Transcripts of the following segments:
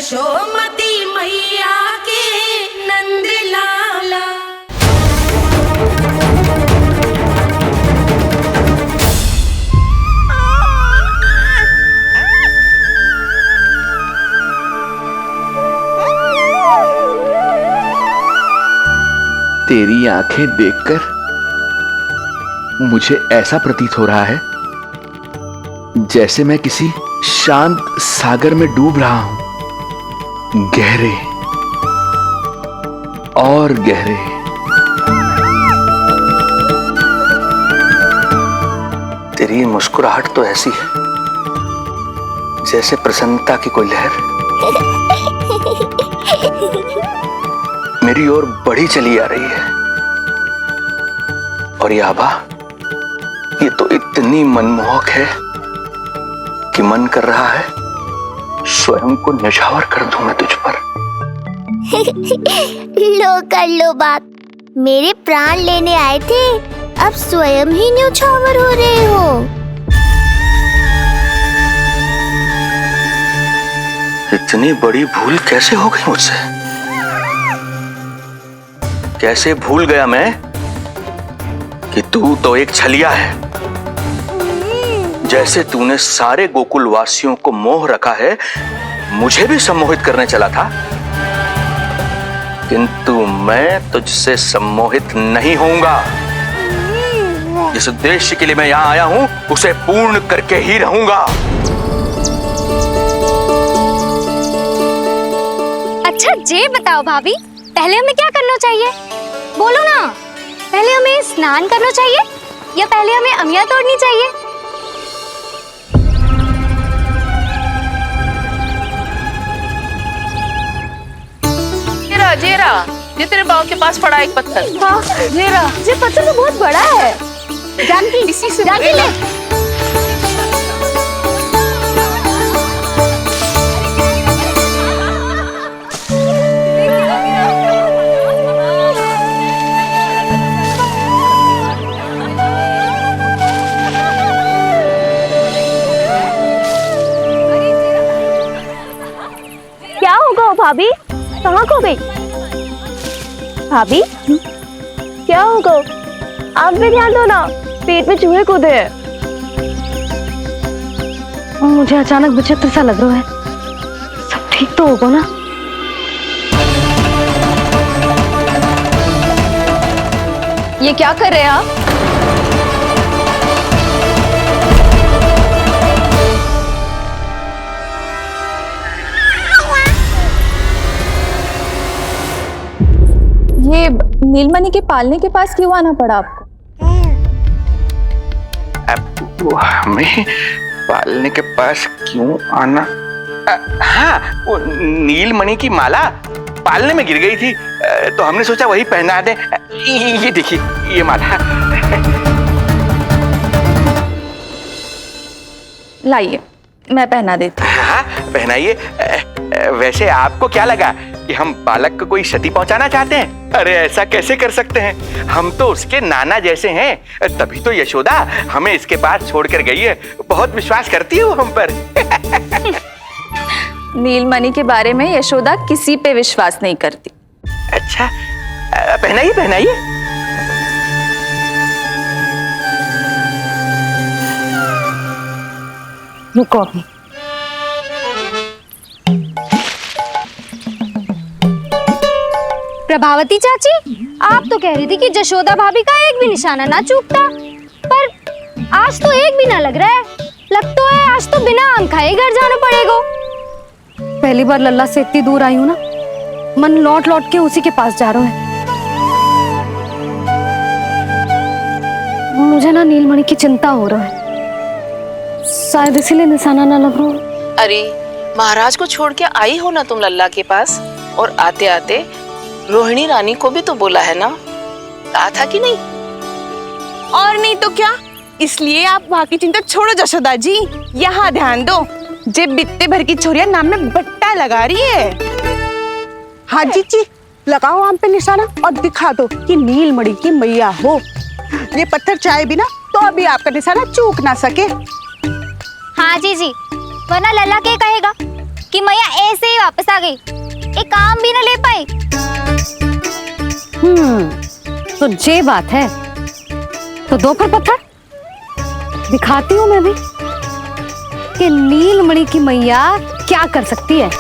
यशोमती मैया के नंद लाला। तेरी आंखें देखकर मुझे ऐसा प्रतीत हो रहा है जैसे मैं किसी शांत सागर में डूब रहा हूं, गहरे और गहरे। तेरी मुस्कुराहट तो ऐसी है जैसे प्रसन्नता की कोई लहर मेरी ओर बढ़ी चली आ रही है। और ये आभा, ये तो इतनी मनमोहक है कि मन कर रहा है स्वयं को न्यौछावर कर दूं मैं तुझ पर। लो कर लो बात, मेरे प्राण लेने आए थे, अब स्वयं ही न्यौछावर हो रहे हो। इतनी बड़ी भूल कैसे हो गई मुझसे? कैसे भूल गया मैं कि तू तो एक छलिया है। जैसे तूने सारे गोकुल वासियों को मोह रखा है, मुझे भी सम्मोहित करने चला था, किंतु मैं तुझसे सम्मोहित नहीं होऊंगा। जिस उद्देश्य के लिए मैं यहां आया हूं उसे पूर्ण करके ही रहूंगा। अच्छा ये बताओ भाभी, पहले हमें क्या करना चाहिए? बोलो ना, पहले हमें स्नान करना चाहिए या पहले हमें अमिया तोड़नी चाहिए? जेरा जेरा, ये तेरे बाव के पास पड़ा एक पत्थर। हाँ जेरा, ये पत्थर तो बहुत बड़ा है। जानकी, इसी से जानकी ले। क्या होगा भाभी? कहाँ खो गई भाभी? क्या होगा? आप भी ध्यान दो ना, पेट में चूहे कूदे हैं। मुझे अचानक विचित्र सा लग रहा है। सब ठीक तो होगा ना? ये क्या कर रहे हैं आप? ये नीलमणि के पालने के पास क्यों आना पड़ा आपको? अब हमें पालने के पास क्यों आना? हाँ, वो नीलमणि की माला पालने में गिर गई थी, तो हमने सोचा वही पहना दे। ये देखिए, ये माला। लाइए, मैं पहना देती हूँ। हाँ, पहनाइए। वैसे आपको क्या लगा कि हम बालक को कोई क्षति पहुंचाना चाहते हैं? अरे ऐसा कैसे कर सकते हैं? हम तो उसके नाना जैसे हैं, तभी तो यशोदा हमें इसके पास छोड़कर गई है। बहुत विश्वास करती है वो हम पर। नीलमणि के बारे में यशोदा किसी पे विश्वास नहीं करती। अच्छा, पहनाइए पहनाइए। रुको अभी। प्रभावती चाची, आप तो कह रही थी कि जशोदा भाभी का एक भी निशाना ना चूकता, पर आज तो एक भी ना लग रहा है। लग तो है आज तो बिना आम खाए घर जाना पड़ेगा। पहली बार लल्ला से इतनी दूर आई हूँ ना, मन लौट लौट के उसी के पास जा रहा है। मुझे ना नीलमणि की चिंता हो रहा है, शायद इसीलिए निशाना ना लग रहा। अरे महाराज को छोड़ के आई हो ना तुम लल्ला के पास, और आते आते रोहिणी रानी को भी तो बोला है ना, कहा था कि नहीं? और नहीं तो क्या, इसलिए आप वहाँ की चिंता छोड़ो जशोदा जी, यहाँ ध्यान दो। जे बित्ते भर की छोरिया नाम में बट्टा लगा रही है। हाँ जी, लगाओ आम पे निशाना और दिखा दो कि नीलमणि की मैया हो। ये पत्थर चाहे भी ना तो अभी आपका निशाना चूक ना सके। हाँ जी, वरना लल्ला क्या कहेगा? कि मैया ऐसे ही वापस आ गई, एक काम भी न ले पाई। तो ये बात है, तो दो पर पत्थर दिखाती हूँ मैं भी कि नीलमणि की मैया क्या कर सकती है।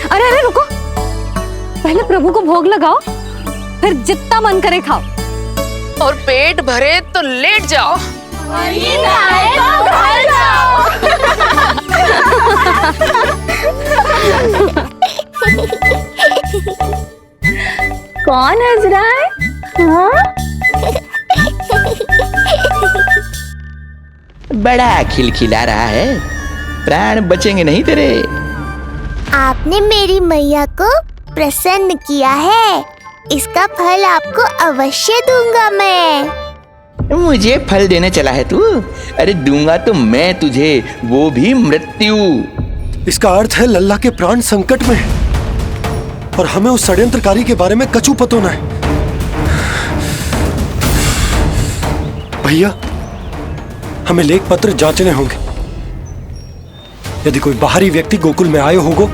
अरे अरे रुको, पहले प्रभु को भोग लगाओ, फिर जितना मन करे खाओ। और पेट भरे तो लेट जाओ। कौन हंस रहा है? हाँ? बड़ा खिलखिला रहा है, प्राण बचेंगे नहीं तेरे। आपने मेरी मैया को प्रसन्न किया है, इसका फल आपको अवश्य दूंगा मैं। मुझे फल देने चला है तू? अरे दूंगा तो मैं तुझे, वो भी मृत्यु। इसका अर्थ है लल्ला के प्राण संकट में है और हमें उस षड्यंत्रकारी के बारे में कचू पतो न है। भैया, हमें लेख पत्र जांचने होंगे। यदि कोई बाहरी व्यक्ति गोकुल में आए होगो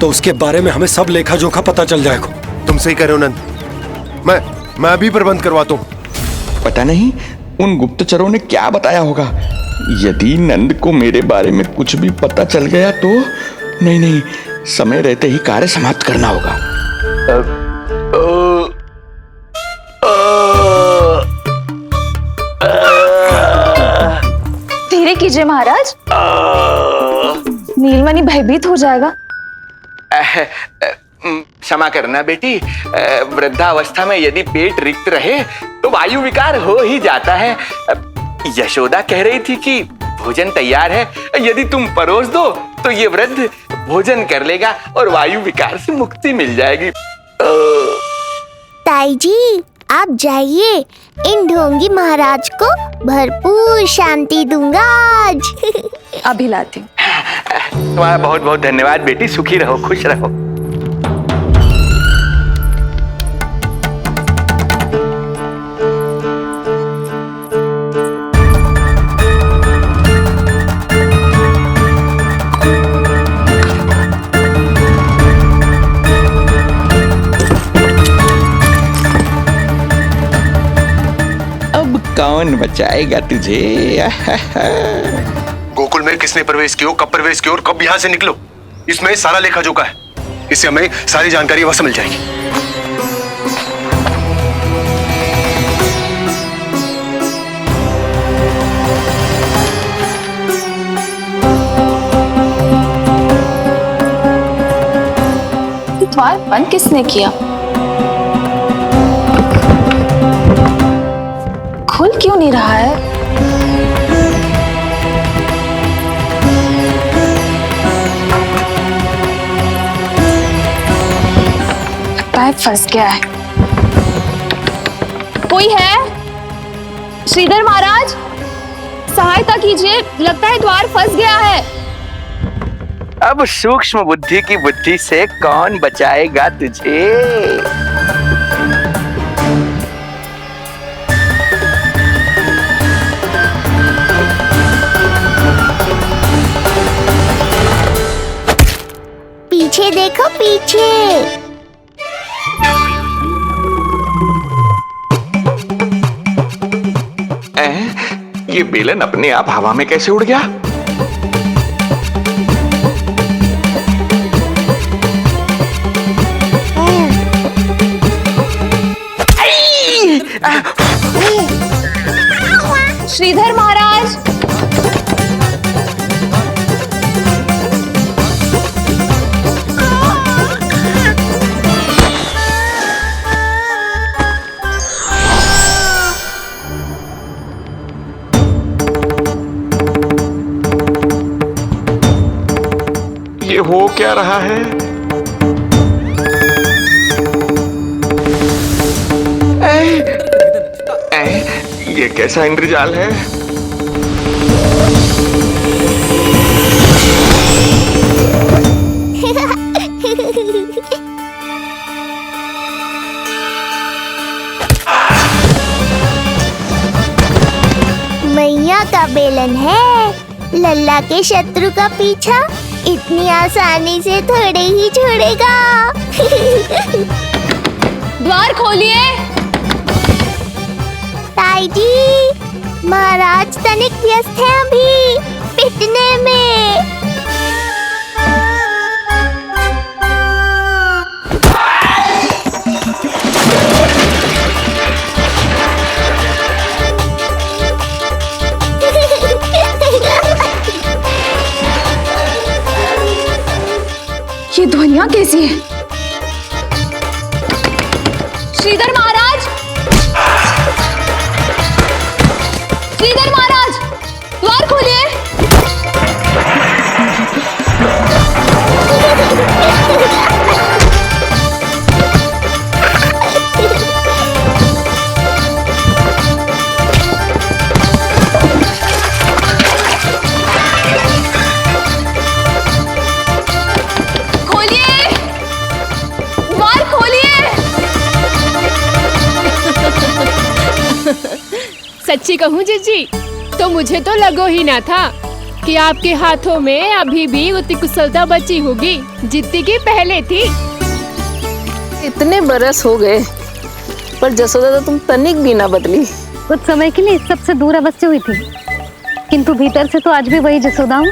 तो उसके बारे में हमें सब लेखा जोखा पता चल जाएगा। तुम सही कह रहे हो नंद, मैं अभी प्रबंध करवाता हूँ। पता नहीं उन गुप्तचरों ने क्या बताया होगा। यदि नंद को मेरे बारे में कुछ भी पता चल गया तो नहीं नहीं, समय रहते ही कार्य समाप्त करना होगा। धीरे कीजिए महाराज, नीलमणि भयभीत हो जाएगा। क्षमा करना बेटी, वृद्धावस्था में यदि पेट रिक्त रहे तो वायु विकार हो ही जाता है। यशोदा कह रही थी कि भोजन तैयार है, यदि तुम परोस दो तो ये वृद्ध भोजन कर लेगा और वायु विकार से मुक्ति मिल जाएगी। ताई जी, आप जाइए, इन ढोंगी महाराज को भरपूर शांति दूंगा आज। अभी लाती हूँ। तुम्हारा बहुत बहुत धन्यवाद बेटी, सुखी रहो, खुश रहो। अब कौन बचाएगा तुझे? गोकुल में किसने प्रवेश किया, कब प्रवेश किया और कब यहाँ से निकलो, इसमें सारा लेखा जोखा है। इससे हमें सारी जानकारी वहां से मिल जाएगी। द्वार बंद किसने किया? खुल क्यों नहीं रहा है? पैर फंस गया है। कोई है? श्रीधर महाराज, सहायता कीजिए, लगता है द्वार फंस गया है। अब सूक्ष्म बुद्धि की बुद्धि से कौन बचाएगा तुझे? पीछे देखो, पीछे। ये बेलन अपने आप हवा में कैसे उड़ गया? श्रीधर महाराज, ये हो क्या रहा है? ये कैसा इंद्रजाल है? मैया का बेलन है, लल्ला के शत्रु का पीछा इतनी आसानी से थोड़े ही छोड़ेगा। द्वार खोलिए। ताई जी, महाराज तनिक व्यस्त हैं अभी पिटने में। ये ध्वनियां कैसी हैं? श्रीधर महाराज, श्रीधर महाराज, द्वार खोलिए। सच्ची कहूँ जीजी, तो मुझे तो लगो ही ना था कि आपके हाथों में अभी भी उतनी कुशलता बची होगी जितनी की पहले थी। इतने बरस हो गए पर जसोदा तो तुम तनिक भी ना बदली। कुछ समय के लिए सबसे दूर अवश्य हुई थी, किंतु भीतर से तो आज भी वही जसोदा हूँ।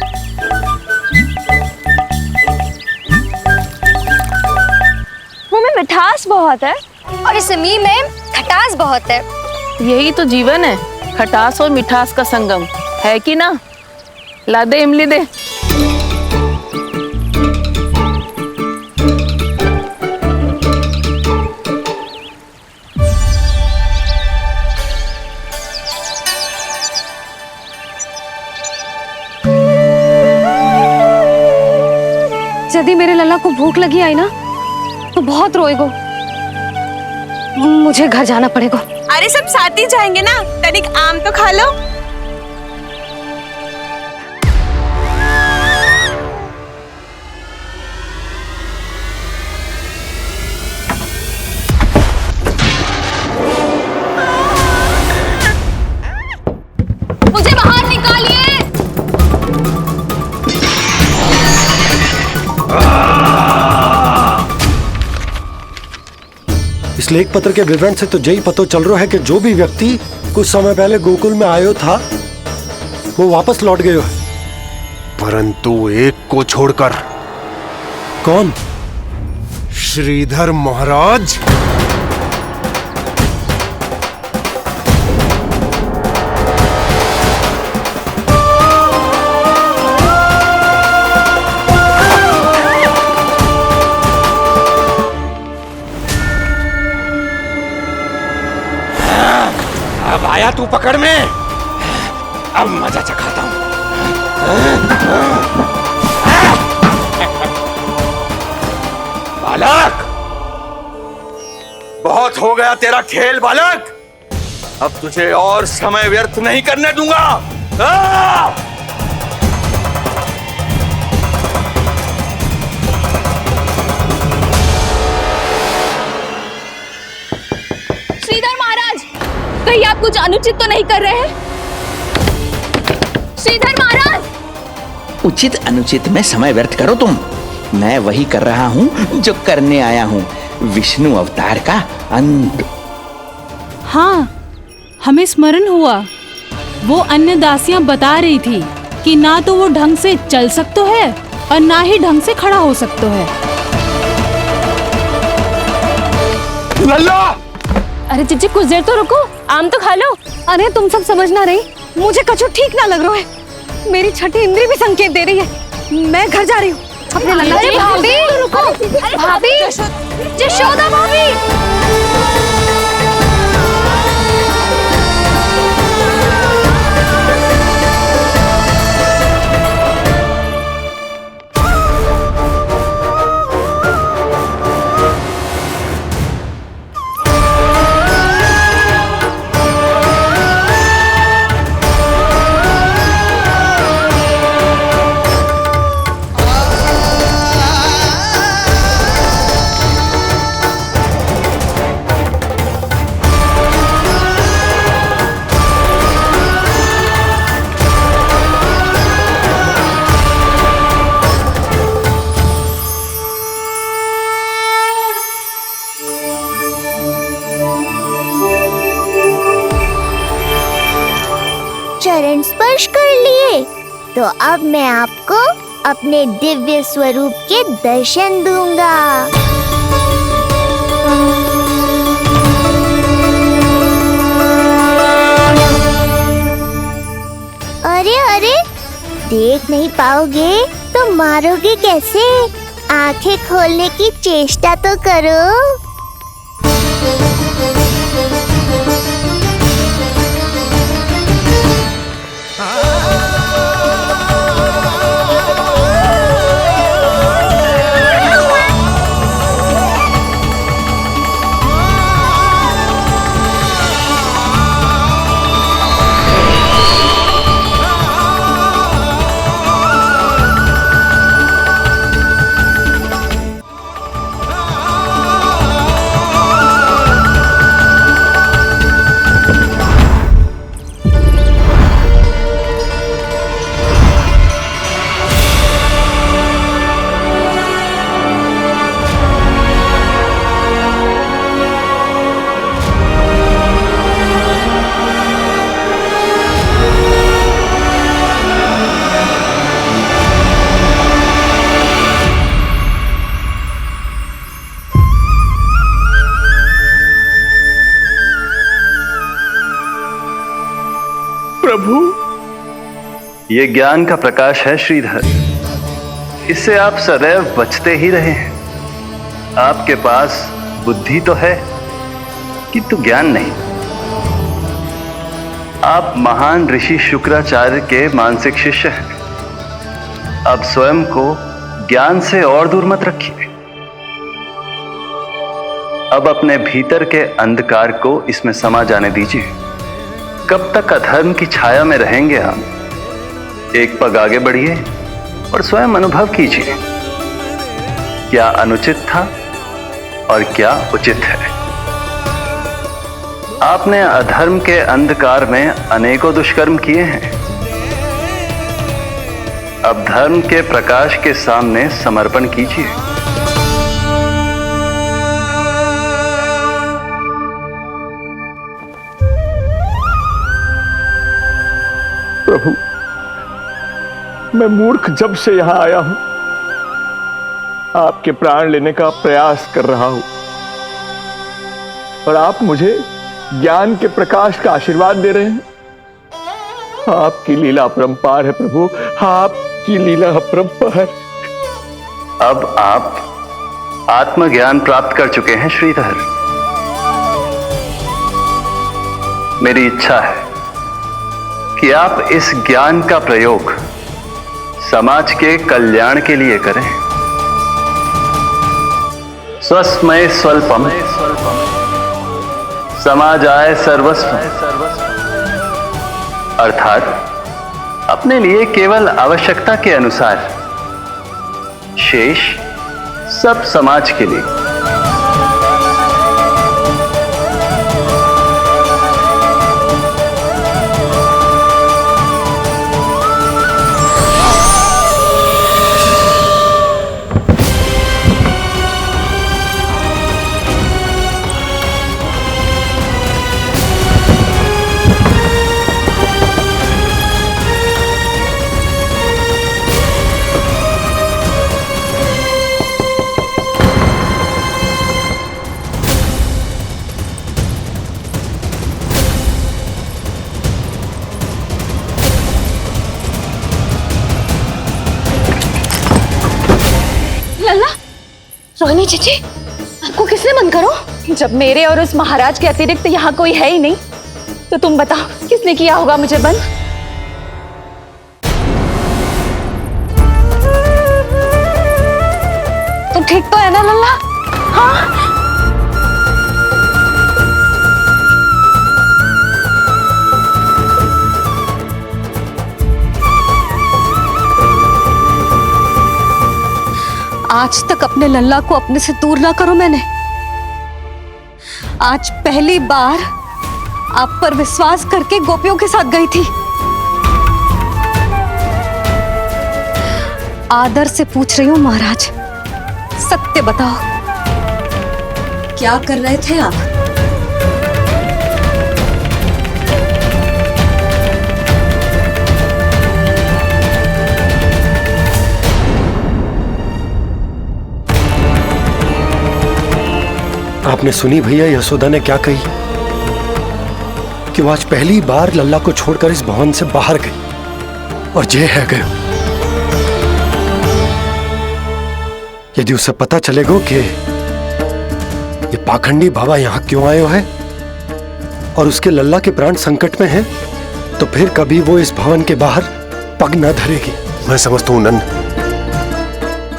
मुंह में मिठास बहुत है और इस मी में खटास बहुत है। यही तो जीवन है, खटास और मिठास का संगम, है कि ना? ला दे इमली दे। यदि मेरे लल्ला को भूख लगी आई ना तो बहुत रोएगो। मुझे घर जाना पड़ेगा। अरे सब साथ ही जाएंगे ना, तनिक आम तो खा लो। मुझे बाहर निकालिए। इस लेख पत्र के विवरण से तो यही पता चल रहा है कि जो भी व्यक्ति कुछ समय पहले गोकुल में आयो था वो वापस लौट गयो है। परंतु एक को छोड़कर। कौन? श्रीधर महाराज। अब आया तू पकड़ में, अब मजा चखाता हूं। बालक, बहुत हो गया तेरा खेल बालक, अब तुझे और समय व्यर्थ नहीं करने दूंगा। श्रीधर महाराज, कहीं आप कुछ अनुचित तो नहीं कर रहे हैं? श्रीधर महाराज! उचित अनुचित में समय व्यर्थ करो तुम, मैं वही कर रहा हूँ जो करने आया हूँ, विष्णु अवतार का अंत। हाँ, हमें स्मरण हुआ, वो अन्य दासियां बता रही थी कि ना तो वो ढंग से चल सकते है और ना ही ढंग से खड़ा हो सकते है। लल्ला! अरे जीजी कुछ देर तो रुको, आम तो खा लो। अरे तुम सब समझ ना रही, मुझे कछु ठीक ना लग रहा है। मेरी छठी इंद्री भी संकेत दे रही है। मैं घर जा रही हूँ अपने लल्ला। अरे भाभी, रुको। अरे भाभी, जशोदा भाभी। तो अब मैं आपको अपने दिव्य स्वरूप के दर्शन दूंगा। अरे अरे, देख नहीं पाओगे तो मारोगे कैसे? आंखें खोलने की चेष्टा तो करो। प्रभु, ये ज्ञान का प्रकाश है श्रीधर, इससे आप सदैव बचते ही रहे हैं। आपके पास बुद्धि तो है किंतु ज्ञान नहीं। आप महान ऋषि शुक्राचार्य के मानसिक शिष्य हैं। अब स्वयं को ज्ञान से और दूर मत रखिए। अब अपने भीतर के अंधकार को इसमें समा जाने दीजिए। कब तक अधर्म की छाया में रहेंगे हम? एक पग आगे बढ़िए और स्वयं अनुभव कीजिए क्या अनुचित था और क्या उचित है। आपने अधर्म के अंधकार में अनेकों दुष्कर्म किए हैं। अब धर्म के प्रकाश के सामने समर्पण कीजिए। प्रभु, मैं मूर्ख जब से यहां आया हूं, आपके प्राण लेने का प्रयास कर रहा हूं और आप मुझे ज्ञान के प्रकाश का आशीर्वाद दे रहे हैं। आपकी लीला अपरंपार है प्रभु, आपकी लीला अपरंपार। अब आप आत्मज्ञान प्राप्त कर चुके हैं श्रीधर। मेरी इच्छा है कि आप इस ज्ञान का प्रयोग समाज के कल्याण के लिए करें। स्वस्मय स्वल्पम समाजाय सर्वस्व, अर्थात अपने लिए केवल आवश्यकता के अनुसार, शेष सब समाज के लिए। रोहिणी चीची, आपको किसने बंद करो? जब मेरे और उस महाराज के अतिरिक्त यहाँ कोई है ही नहीं, तो तुम बताओ किसने किया होगा मुझे बंद? तुम ठीक तो है ना लल्ला? हाँ, आज तक अपने लल्ला को अपने से दूर ना करो मैंने। आज पहली बार आप पर विश्वास करके गोपियों के साथ गई थी। आदर से पूछ रही हूं महाराज, सत्य बताओ, क्या कर रहे थे आप? आपने सुनी भैया यशोदा ने क्या कही? कि वो आज पहली बार लल्ला को छोड़कर इस भवन से बाहर गई और जे है गयो। यदि उसे पता चलेगा कि ये पाखंडी बाबा यहां क्यों आयो है और उसके लल्ला के प्राण संकट में हैं, तो फिर कभी वो इस भवन के बाहर पग न धरेगी। मैं समझता हूं नंद,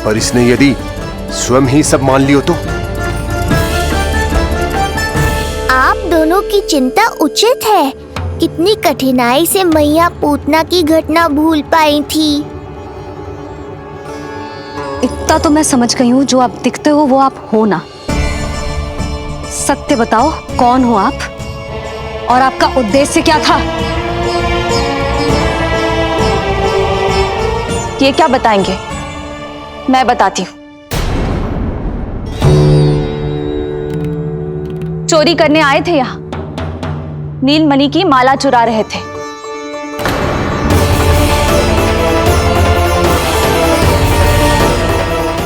पर इसने यदि स्वयं ही सब मान लियो तो? आप दोनों की चिंता उचित है। कितनी कठिनाई से मैया पूतना की घटना भूल पाई थी। इतना तो मैं समझ गई हूँ, जो आप दिखते हो वो आप हो ना। सत्य बताओ, कौन हो आप और आपका उद्देश्य क्या था? ये क्या बताएंगे, मैं बताती हूँ। चोरी करने आए थे यहाँ, नीलमणि की माला चुरा रहे थे।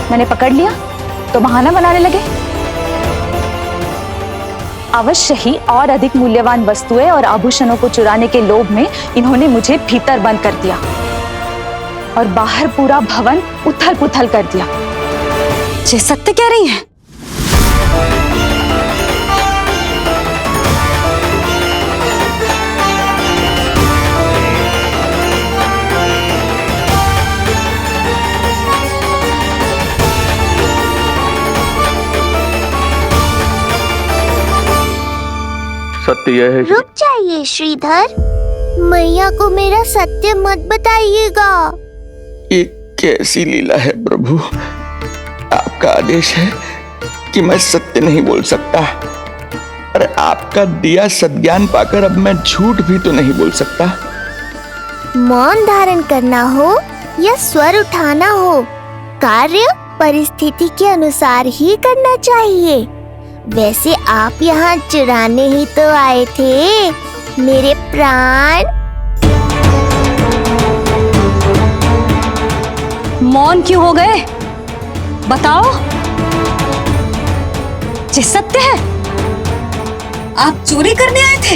मैंने पकड़ लिया तो बहाना बनाने लगे। अवश्य ही और अधिक मूल्यवान वस्तुएं और आभूषणों को चुराने के लोभ में इन्होंने मुझे भीतर बंद कर दिया और बाहर पूरा भवन उथल पुथल कर दिया। ये सत्य कह रही हैं? सत्य यह है। रुक जाइए श्रीधर, मैया को मेरा सत्य मत बताइएगा। ये कैसी लीला है प्रभु? आपका आदेश है कि मैं सत्य नहीं बोल सकता। अरे आपका दिया सद्ज्ञान पाकर अब मैं झूठ भी तो नहीं बोल सकता। मौन धारण करना हो या स्वर उठाना हो, कार्य परिस्थिति के अनुसार ही करना चाहिए। वैसे आप यहाँ चुराने ही तो आए थे मेरे प्राण। मौन क्यों हो गए? बताओ, ये सत्य है? आप चोरी करने आए थे?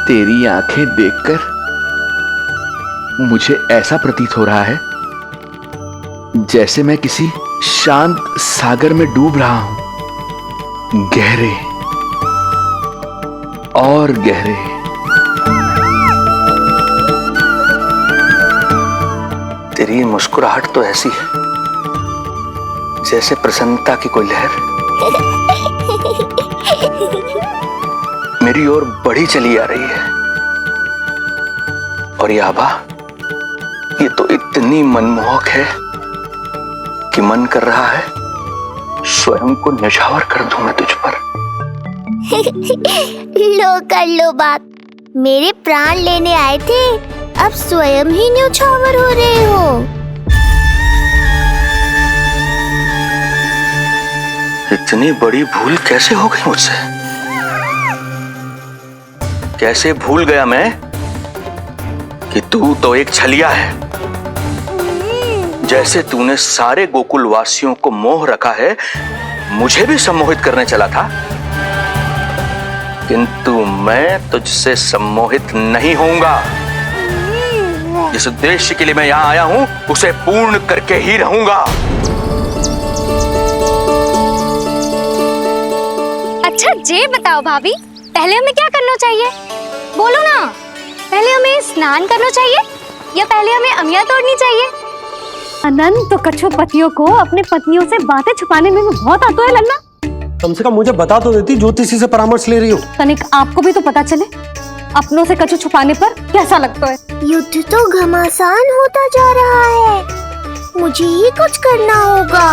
तेरी आंखें देखकर मुझे ऐसा प्रतीत हो रहा है जैसे मैं किसी शांत सागर में डूब रहा हूं, गहरे और गहरे। तेरी मुस्कुराहट तो ऐसी है जैसे प्रसन्नता की कोई लहर मेरी ओर बढ़ी चली आ रही है। और ये आभा, ये तो इतनी मनमोहक है कि मन कर रहा है स्वयं को न्यौछावर कर दूं मैं तुझ पर। लो कर लो बात, मेरे प्राण लेने आए थे, अब स्वयं ही न्यौछावर हो रहे हो। इतनी बड़ी भूल कैसे हो गई मुझसे? कैसे भूल गया मैं कि तू तो एक छलिया है। जैसे तूने सारे गोकुल वासियों को मोह रखा है, मुझे भी सम्मोहित करने चला था, किंतु मैं तुझसे सम्मोहित नहीं होऊंगा। जिस उद्देश्य के लिए मैं यहां आया हूं उसे पूर्ण करके ही रहूंगा। अच्छा ये बताओ भाभी, पहले हमें क्या करना चाहिए? बोलो ना, पहले हमें स्नान करना चाहिए या पहले हमें अमिया तोड़नी चाहिए? अनंत तो कछु पतियों को अपने पत्नियों से बातें छुपाने में भी बहुत आता है लल्ला। कम से कम मुझे बता तो देती ज्योतिषी से परामर्श ले रही हो। तनिक आपको भी तो पता चले अपनों से कछु छुपाने पर कैसा लगता है। युद्ध तो घमासान होता जा रहा है, मुझे ही कुछ करना होगा।